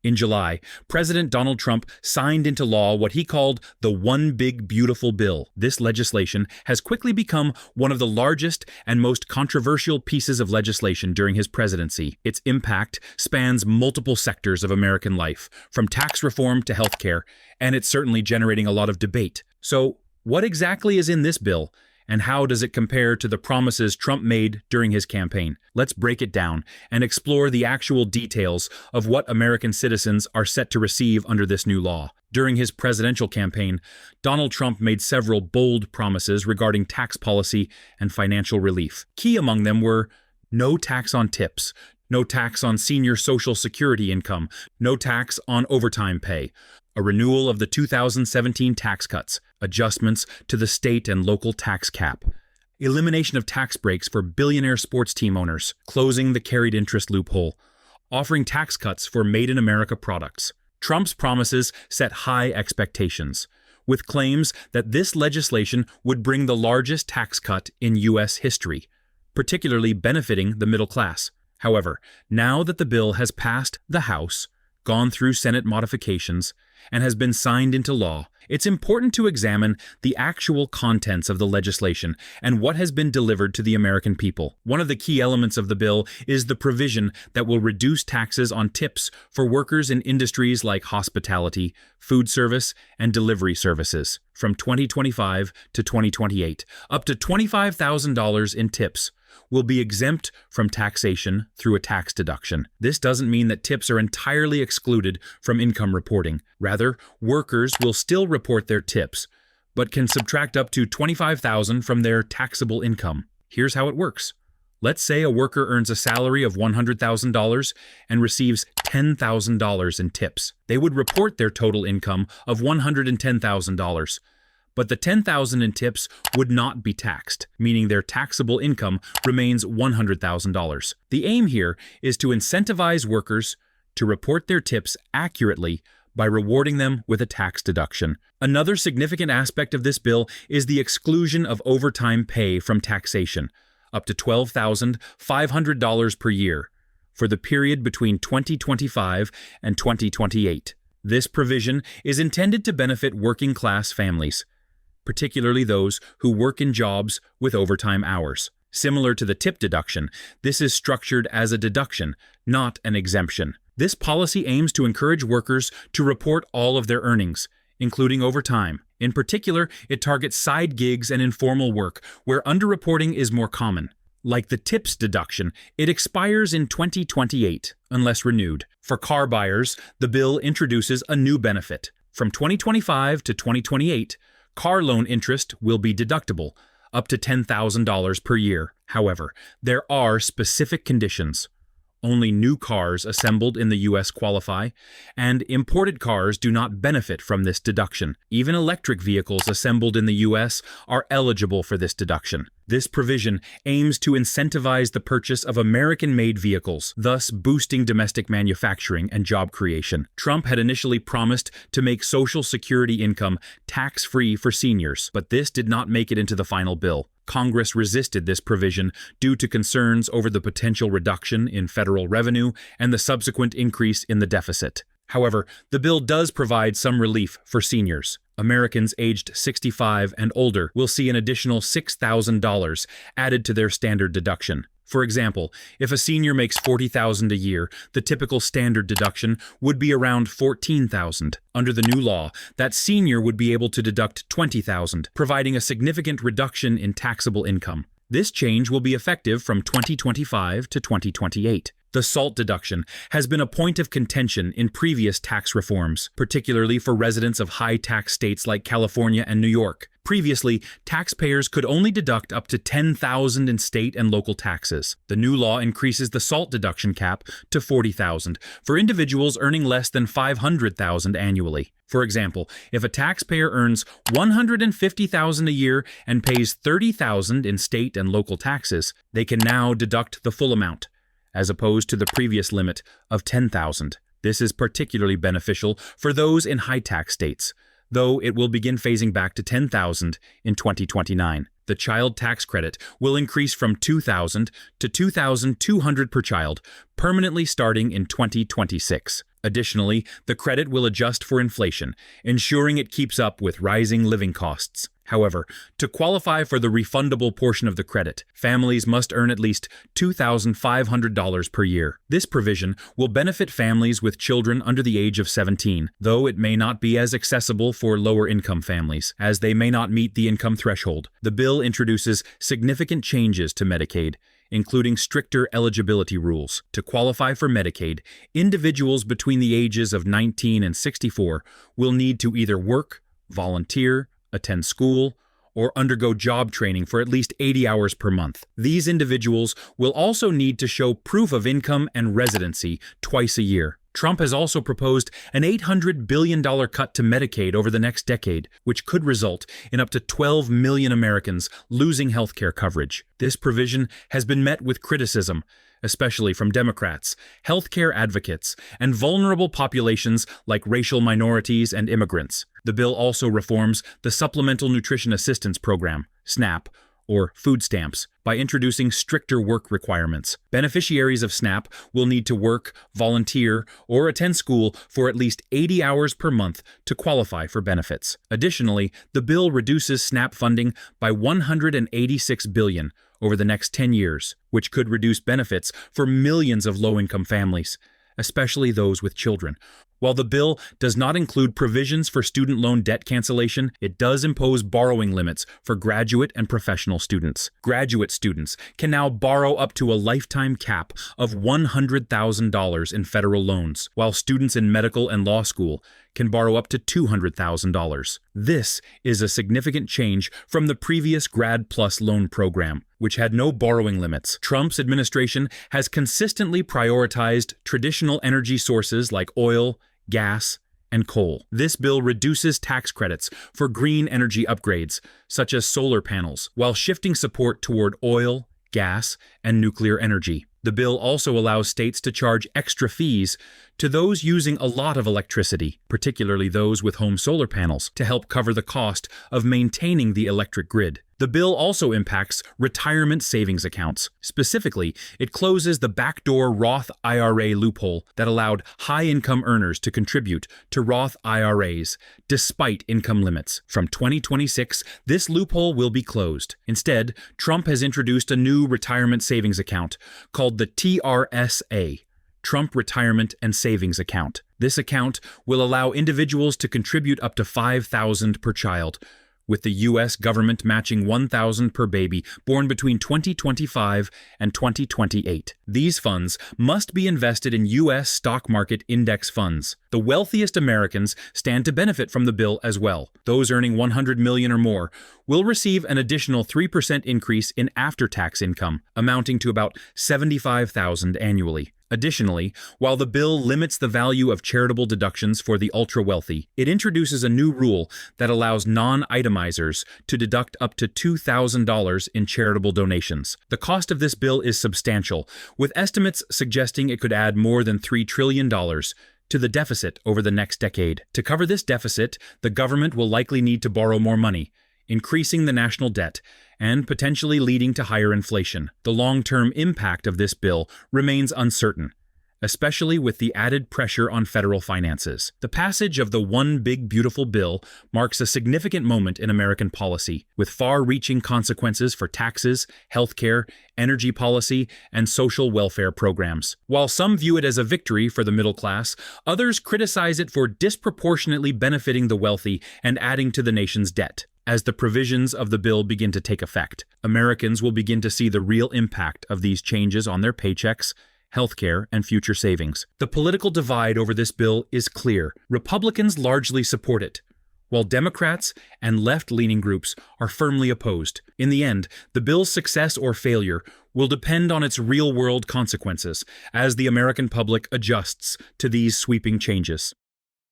In July, President Donald Trump signed into law what he called the One Big Beautiful Bill. This legislation has quickly become one of the largest and most controversial pieces of legislation during his presidency. Its impact spans multiple sectors of American life, from tax reform to healthcare, and it's certainly generating a lot of debate. So, what exactly is in this bill? And how does it compare to the promises Trump made during his campaign? Let's break it down and explore the actual details of what American citizens are set to receive under this new law. During his presidential campaign, Donald Trump made several bold promises regarding tax policy and financial relief. Key among them were no tax on tips, no tax on senior Social Security income, no tax on overtime pay, a renewal of the 2017 tax cuts, adjustments to the state and local tax cap, elimination of tax breaks for billionaire sports team owners, closing the carried interest loophole, offering tax cuts for made-in-America products. Trump's promises set high expectations, with claims that this legislation would bring the largest tax cut in U.S. history, particularly benefiting the middle class. However, now that the bill has passed the House, gone through Senate modifications, and has been signed into law, it's important to examine the actual contents of the legislation and what has been delivered to the American people. One of the key elements of the bill is the provision that will reduce taxes on tips for workers in industries like hospitality, food service, and delivery services from 2025 to 2028. Up to $25,000 in tips will be exempt from taxation through a tax deduction. This doesn't mean that tips are entirely excluded from income reporting. Rather, workers will still report their tips, but can subtract up to $25,000 from their taxable income. Here's how it works. Let's say a worker earns a salary of $100,000 and receives $10,000 in tips. They would report their total income of $110,000. But the $10,000 in tips would not be taxed, meaning their taxable income remains $100,000. The aim here is to incentivize workers to report their tips accurately by rewarding them with a tax deduction. Another significant aspect of this bill is the exclusion of overtime pay from taxation, up to $12,500 per year, for the period between 2025 and 2028. This provision is intended to benefit working-class families, particularly those who work in jobs with overtime hours. Similar to the tip deduction, this is structured as a deduction, not an exemption. This policy aims to encourage workers to report all of their earnings, including overtime. In particular, it targets side gigs and informal work, where underreporting is more common. Like the tips deduction, it expires in 2028, unless renewed. For car buyers, the bill introduces a new benefit. From 2025 to 2028, car loan interest will be deductible, up to $10,000 per year. However, there are specific conditions. Only new cars assembled in the U.S. qualify, and imported cars do not benefit from this deduction. Even electric vehicles assembled in the U.S. are eligible for this deduction. This provision aims to incentivize the purchase of American-made vehicles, thus boosting domestic manufacturing and job creation. Trump had initially promised to make Social Security income tax-free for seniors, but this did not make it into the final bill. Congress resisted this provision due to concerns over the potential reduction in federal revenue and the subsequent increase in the deficit. However, the bill does provide some relief for seniors. Americans aged 65 and older will see an additional $6,000 added to their standard deduction. For example, if a senior makes $40,000 a year, the typical standard deduction would be around $14,000. Under the new law, that senior would be able to deduct $20,000, providing a significant reduction in taxable income. This change will be effective from 2025 to 2028. The SALT deduction has been a point of contention in previous tax reforms, particularly for residents of high-tax states like California and New York. Previously, taxpayers could only deduct up to $10,000 in state and local taxes. The new law increases the SALT deduction cap to $40,000 for individuals earning less than $500,000 annually. For example, if a taxpayer earns $150,000 a year and pays $30,000 in state and local taxes, they can now deduct the full amount, as opposed to the previous limit of $10,000. This is particularly beneficial for those in high-tax states, though it will begin phasing back to $10,000 in 2029. The child tax credit will increase from $2,000 to $2,200 per child, permanently starting in 2026. Additionally, the credit will adjust for inflation, ensuring it keeps up with rising living costs. However, to qualify for the refundable portion of the credit, families must earn at least $2,500 per year. This provision will benefit families with children under the age of 17, though it may not be as accessible for lower-income families, as they may not meet the income threshold. The bill introduces significant changes to Medicaid, including stricter eligibility rules. To qualify for Medicaid, individuals between the ages of 19 and 64 will need to either work, volunteer, attend school, or undergo job training for at least 80 hours per month. These individuals will also need to show proof of income and residency twice a year. Trump has also proposed an $800 billion cut to Medicaid over the next decade, which could result in up to 12 million Americans losing health care coverage. This provision has been met with criticism, especially from Democrats, healthcare advocates, and vulnerable populations like racial minorities and immigrants. The bill also reforms the Supplemental Nutrition Assistance Program, SNAP, or food stamps, by introducing stricter work requirements. Beneficiaries of SNAP will need to work, volunteer, or attend school for at least 80 hours per month to qualify for benefits. Additionally, the bill reduces SNAP funding by $186 billion over the next 10 years, which could reduce benefits for millions of low-income families, especially those with children. While the bill does not include provisions for student loan debt cancellation, it does impose borrowing limits for graduate and professional students. Graduate students can now borrow up to a lifetime cap of $100,000 in federal loans, while students in medical and law school can borrow up to $200,000. This is a significant change from the previous Grad Plus loan program, which had no borrowing limits. Trump's administration has consistently prioritized traditional energy sources like oil, gas, and coal. This bill reduces tax credits for green energy upgrades, such as solar panels, while shifting support toward oil, gas, and nuclear energy. The bill also allows states to charge extra fees to those using a lot of electricity, particularly those with home solar panels, to help cover the cost of maintaining the electric grid. The bill also impacts retirement savings accounts. Specifically, it closes the backdoor Roth IRA loophole that allowed high-income earners to contribute to Roth IRAs despite income limits. From 2026, this loophole will be closed. Instead, Trump has introduced a new retirement savings account called the TRSA, Trump Retirement and Savings Account. This account will allow individuals to contribute up to $5,000 per child, with the U.S. government matching $1,000 per baby born between 2025 and 2028. These funds must be invested in U.S. stock market index funds. The wealthiest Americans stand to benefit from the bill as well. Those earning $100 million or more will receive an additional 3% increase in after-tax income, amounting to about $75,000 annually. Additionally, while the bill limits the value of charitable deductions for the ultra-wealthy, it introduces a new rule that allows non-itemizers to deduct up to $2,000 in charitable donations. The cost of this bill is substantial, with estimates suggesting it could add more than $3 trillion to the deficit over the next decade. To cover this deficit, the government will likely need to borrow more money, increasing the national debt and potentially leading to higher inflation. The long-term impact of this bill remains uncertain, especially with the added pressure on federal finances. The passage of the One Big Beautiful Bill marks a significant moment in American policy, with far-reaching consequences for taxes, healthcare, energy policy, and social welfare programs. While some view it as a victory for the middle class, others criticize it for disproportionately benefiting the wealthy and adding to the nation's debt. As the provisions of the bill begin to take effect, Americans will begin to see the real impact of these changes on their paychecks, healthcare, and future savings. The political divide over this bill is clear. Republicans largely support it, while Democrats and left-leaning groups are firmly opposed. In the end, the bill's success or failure will depend on its real-world consequences as the American public adjusts to these sweeping changes.